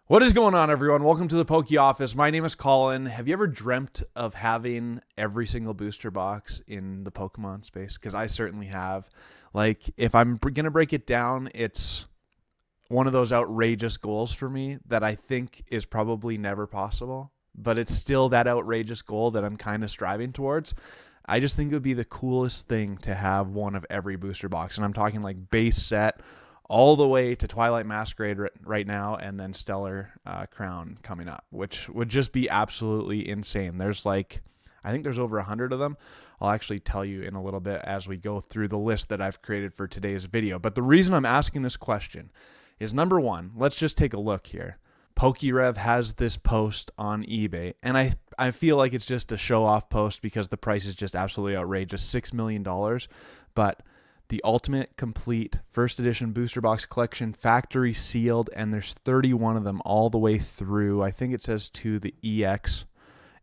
What is going on, everyone? Welcome to the Poke Office. My name is Colin. Have you ever dreamt of having every single booster box in the Pokemon space? Because I certainly have. Like, if I'm going to break it down, it's one of those outrageous goals for me that I think is probably never possible, but it's still that outrageous goal that I'm kind of striving towards. I just think it would be the coolest thing to have one of every booster box. And I'm talking like base set all the way to Twilight Masquerade right now, and then Stellar Crown coming up, which would just be absolutely insane. I think there's over 100 of them. I'll actually tell you in a little bit as we go through the list that I've created for today's video. But the reason I'm asking this question is, number one, let's just take a look here. PokeRev has this post on eBay, and I feel like it's just a show-off post because the price is just absolutely outrageous, $6 million. But the Ultimate Complete First Edition Booster Box Collection, factory sealed, and there's 31 of them all the way through, I think it says to the EX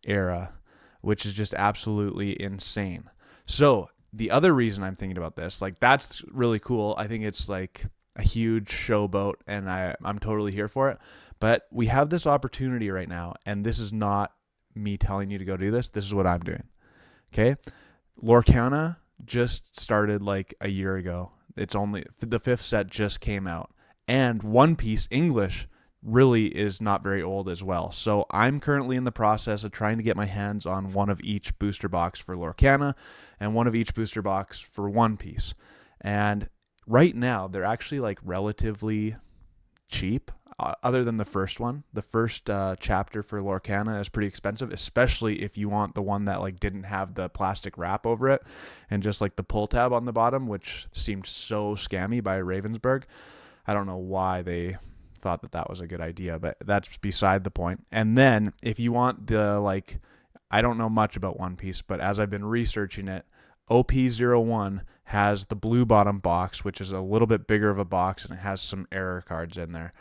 era, which is just absolutely insane. So the other reason I'm thinking about this, like, that's really cool. I think it's like a huge showboat, and I'm totally here for it. But we have this opportunity right now, and this is not me telling you to go do this. This is what I'm doing. Okay? Lorcana just started like a year ago. It's only the 5th set just came out, and One Piece English really is not very old as well. So I'm currently in the process of trying to get my hands on one of each booster box for Lorcana and one of each booster box for One Piece. And right now they're actually like relatively cheap, other than the first one. The first chapter for Lorcana is pretty expensive, especially if you want the one that like didn't have the plastic wrap over it and just like the pull tab on the bottom, which seemed so scammy by Ravensburg. I don't know why they thought that was a good idea, but that's beside the point. And then if you want the, like, I don't know much about One Piece, but as I've been researching it, OP01 has the blue bottom box, which is a little bit bigger of a box, and it has some error cards in there.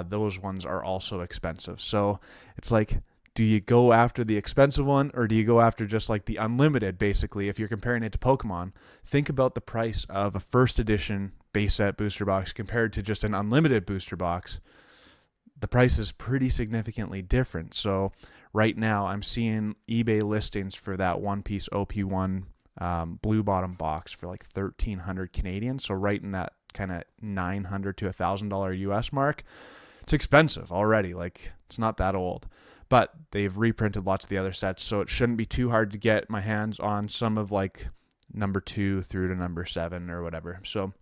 Those ones are also expensive. So it's like, do you go after the expensive one, or do you go after just like the unlimited? Basically, if you're comparing it to Pokemon, think about the price of a first edition base set booster box compared to just an unlimited booster box. The price is pretty significantly different. So right now I'm seeing eBay listings for that One Piece OP1 blue bottom box for like 1,300 Canadian. So right in that kind of $900 to $1,000 US mark. It's expensive already. Like, it's not that old, but they've reprinted lots of the other sets, so it shouldn't be too hard to get my hands on some of like number 2 through to number 7 or whatever. So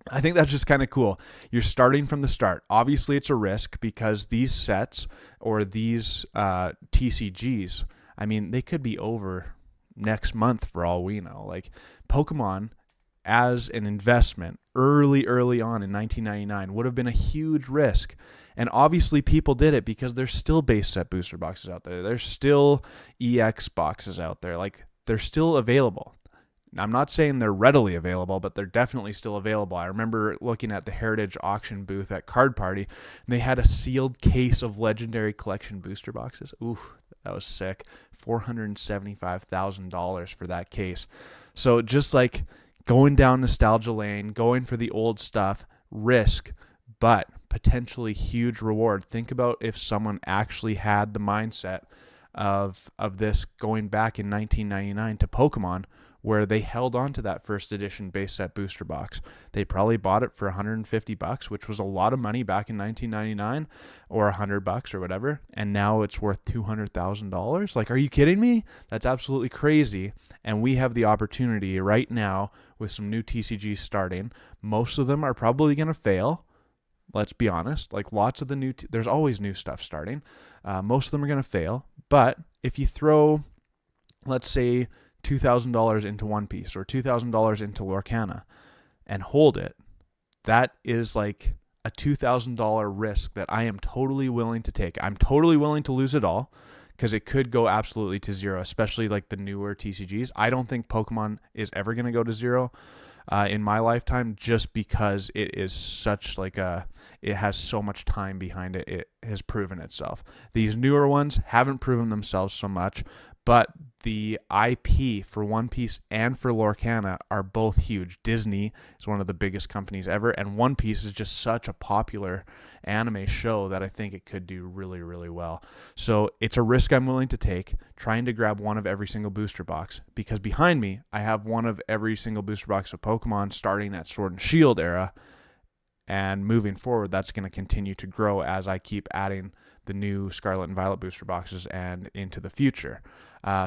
I think that's just kind of cool. You're starting from the start. Obviously, it's a risk because these sets or these TCGs, I mean, they could be over next month for all we know. Like, Pokemon as an investment early on in 1999 would have been a huge risk. And obviously people did it because there's still base set booster boxes out there. There's still EX boxes out there. Like, they're still available. I'm not saying they're readily available, but they're definitely still available. I remember looking at the Heritage auction booth at Card Party, and they had a sealed case of Legendary Collection booster boxes. Ooh, that was sick. $475,000 for that case. So just like going down nostalgia lane, going for the old stuff, risk, but potentially huge reward. Think about if someone actually had the mindset of this going back in 1999 to Pokemon, where they held on to that first edition base set booster box. They probably bought it for $150, which was a lot of money back in 1999, or $100 or whatever, and now it's worth $200,000. Like, are you kidding me? That's absolutely crazy. And we have the opportunity right now with some new TCGs starting. Most of them are probably going to fail. Let's be honest. Like, lots of the there's always new stuff starting. Most of them are going to fail. But if you throw, let's say, $2,000 into One Piece or $2,000 into Lorcana and hold it, that is like a $2,000 risk that I am totally willing to take. I'm totally willing to lose it all because it could go absolutely to zero, especially like the newer TCGs. I don't think Pokemon is ever going to go to zero in my lifetime, just because it is such like it has so much time behind it. It has proven itself. These newer ones haven't proven themselves so much, but the IP for One Piece and for Lorcana are both huge. Disney is one of the biggest companies ever, and One Piece is just such a popular anime show that I think it could do really, really well. So it's a risk I'm willing to take, trying to grab one of every single booster box, because behind me I have one of every single booster box of Pokemon starting at Sword and Shield era, and moving forward that's going to continue to grow as I keep adding the new Scarlet and Violet booster boxes and into the future.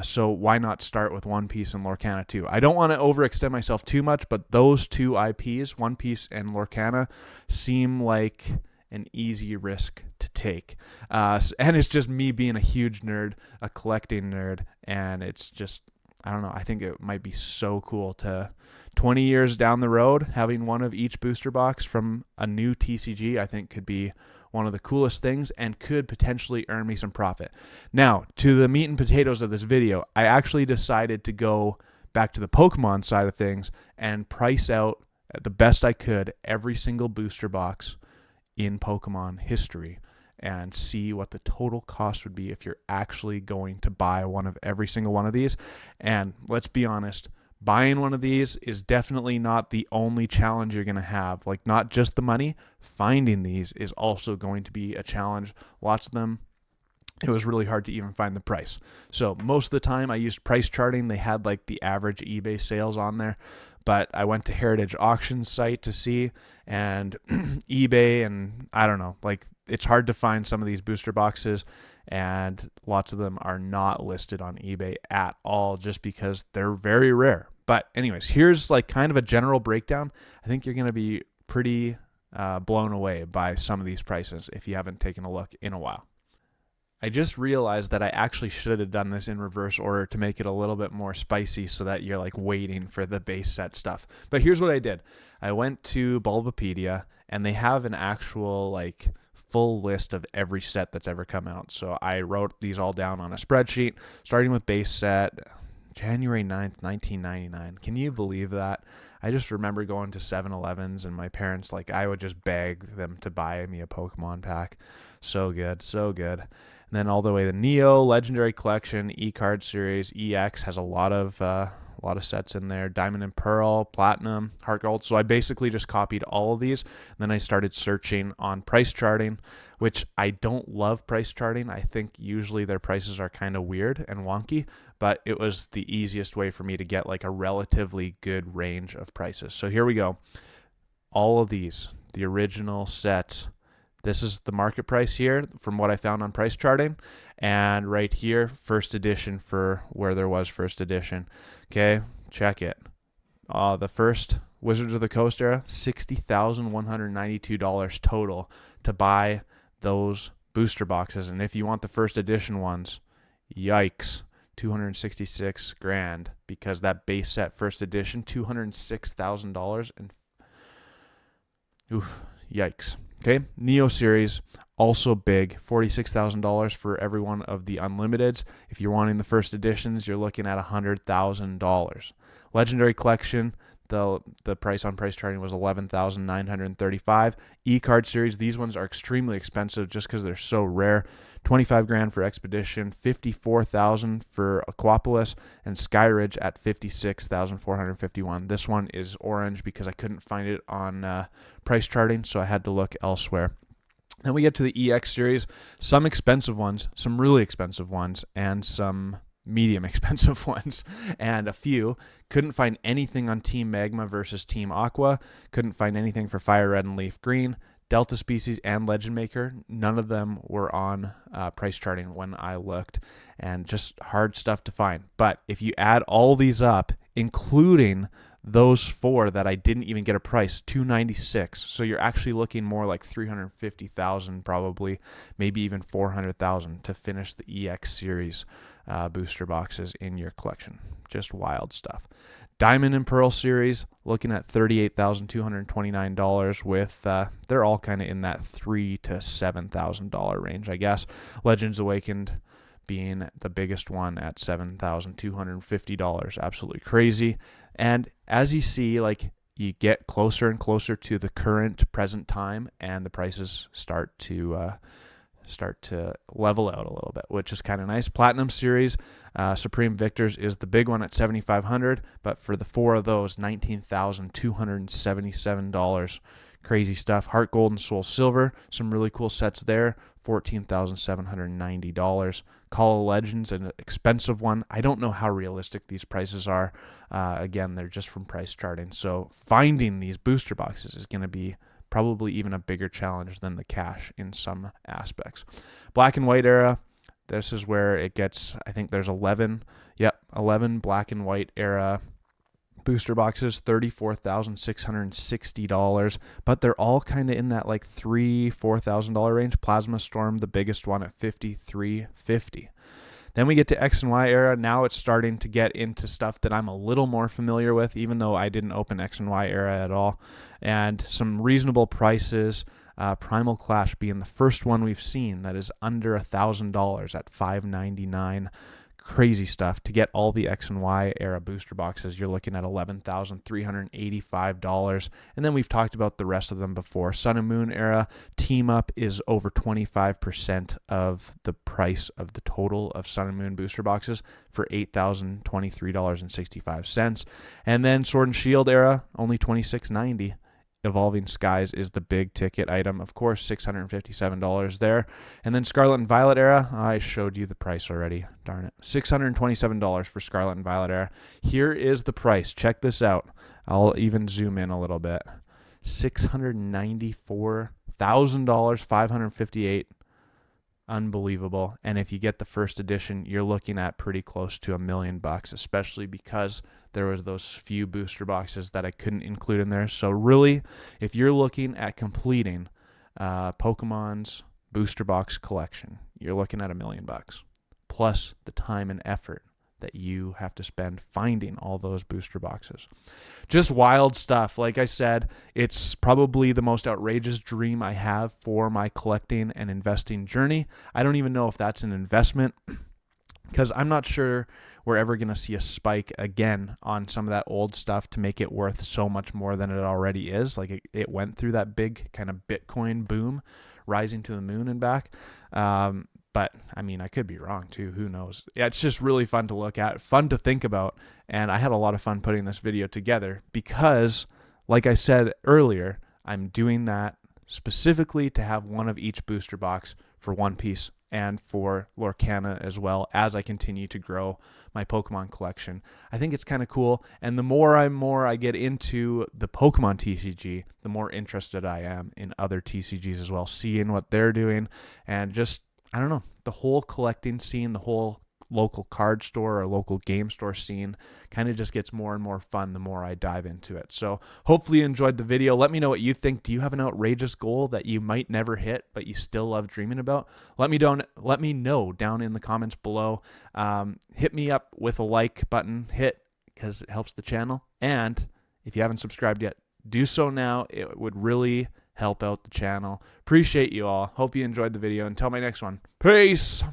So why not start with One Piece and Lorcana too? I don't want to overextend myself too much, but those two IPs, One Piece and Lorcana, seem like an easy risk to take. And it's just me being a huge nerd, a collecting nerd, and it's just, I don't know, I think it might be so cool to 20 years down the road, having one of each booster box from a new TCG, I think could be one of the coolest things and could potentially earn me some profit. Now, to the meat and potatoes of this video, I actually decided to go back to the Pokemon side of things and price out the best I could every single booster box in Pokemon history and see what the total cost would be if you're actually going to buy one of every single one of these. And let's be honest, buying one of these is definitely not the only challenge you're going to have. Like, not just the money, finding these is also going to be a challenge. Lots of them, it was really hard to even find the price. So most of the time I used price charting. They had like the average eBay sales on there, but I went to Heritage Auctions site to see, and eBay, and I don't know, like, it's hard to find some of these booster boxes, and lots of them are not listed on eBay at all just because they're very rare. But anyways, here's like kind of a general breakdown. I think you're going to be pretty blown away by some of these prices if you haven't taken a look in a while. I just realized that I actually should have done this in reverse order to make it a little bit more spicy so that you're like waiting for the base set stuff. But here's what I did. I went to Bulbapedia, and they have an actual like full list of every set that's ever come out. So I wrote these all down on a spreadsheet, starting with base set January 9th, 1999. Can you believe that? I just remember going to 7-Elevens and my parents, like, I would just beg them to buy me a Pokemon pack. So good, so good. And then all the way to Neo, Legendary Collection, E-Card Series, EX has a lot of sets in there. Diamond and Pearl, Platinum, Heart Gold. So I basically just copied all of these. And then I started searching on price charting, which I don't love price charting. I think usually their prices are kind of weird and wonky, but it was the easiest way for me to get like a relatively good range of prices. So here we go. All of these, the original sets. This is the market price here from what I found on price charting. And right here, first edition for where there was first edition. Okay, check it. The first Wizards of the Coast era, $60,192 total to buy those booster boxes. And if you want the first edition ones, yikes, $266,000, because that base set first edition, $206,000, and yikes. Okay, Neo series, also big, $46,000 for every one of the Unlimiteds. If you're wanting the first editions, you're looking at $100,000. Legendary Collection, the price on price charting was $11,935. E-Card Series, these ones are extremely expensive just because they're so rare. $25,000 for Expedition, $54,000 for Aquapolis, and Skyridge at $56,451. This one is orange because I couldn't find it on price charting, so I had to look elsewhere. Then we get to the EX series, some expensive ones, some really expensive ones, and some medium expensive ones, and a few. Couldn't find anything on Team Magma versus Team Aqua. Couldn't find anything for Fire Red and Leaf Green. Delta Species and Legend Maker, none of them were on price charting when I looked, and just hard stuff to find. But if you add all these up, including those four that I didn't even get a price, $296. So you're actually looking more like $350,000 probably, maybe even $400,000 to finish the EX series booster boxes in your collection. Just wild stuff. Diamond and Pearl series, looking at $38,229 with, they're all kind of in that $3,000 to $7,000 range, I guess. Legends Awakened being the biggest one at $7,250. Absolutely crazy. And as you see, like, you get closer and closer to the current present time, and the prices start to start to level out a little bit, which is kind of nice. Platinum Series, Supreme Victors is the big one at $7,500, but for the 4 of those, $19,277. Crazy stuff. Heart Gold and Soul Silver, some really cool sets there, $14,790. Call of Legends, an expensive one. I don't know how realistic these prices are. Again, they're just from price charting. So finding these booster boxes is going to be probably even a bigger challenge than the cash in some aspects. Black and White era, this is where it gets, I think there's 11 Black and White era booster boxes, $34,660, but they're all kind of in that like $4,000 range. Plasma Storm, the biggest one, at $53.50. Then we get to X and Y era. Now it's starting to get into stuff that I'm a little more familiar with, even though I didn't open X and Y era at all. And some reasonable prices, Primal Clash being the first one we've seen that is under $1,000 at $599. Crazy stuff. To get all the X and Y era booster boxes, you're looking at $11,385. And then we've talked about the rest of them before. Sun and Moon era team up is over 25% of the price of the total of Sun and Moon booster boxes for $8,023.65. And then Sword and Shield era, only $26.90. Evolving Skies is the big ticket item, of course, $657 there. And then Scarlet and Violet era, I showed you the price already, darn it. $627 for Scarlet and Violet era. Here is the price. Check this out. I'll even zoom in a little bit. $694,000, $558. Unbelievable. And if you get the first edition, you're looking at pretty close to $1 million, especially because there was those few booster boxes that I couldn't include in there. So really, if you're looking at completing Pokemon's booster box collection, you're looking at $1 million, plus the time and effort that you have to spend finding all those booster boxes. Just wild stuff. Like I said, it's probably the most outrageous dream I have for my collecting and investing journey. I don't even know if that's an investment, because I'm not sure we're ever going to see a spike again on some of that old stuff to make it worth so much more than it already is. Like it went through that big kind of Bitcoin boom, rising to the moon and back. But, I mean, I could be wrong, too. Who knows? Yeah, it's just really fun to look at, fun to think about, and I had a lot of fun putting this video together because, like I said earlier, I'm doing that specifically to have one of each booster box for One Piece and for Lorcana as well as I continue to grow my Pokemon collection. I think it's kind of cool, and the more I get into the Pokemon TCG, the more interested I am in other TCGs as well, seeing what they're doing, and just, I don't know, the whole collecting scene, the whole local card store or local game store scene kind of just gets more and more fun the more I dive into it. So hopefully you enjoyed the video. Let me know what you think. Do you have an outrageous goal that you might never hit but you still love dreaming about? Let me know down in the comments below. Hit me up with a like button, because it helps the channel. And if you haven't subscribed yet, do so now. It would really help out the channel. Appreciate you all. Hope you enjoyed the video. Until my next one. Peace.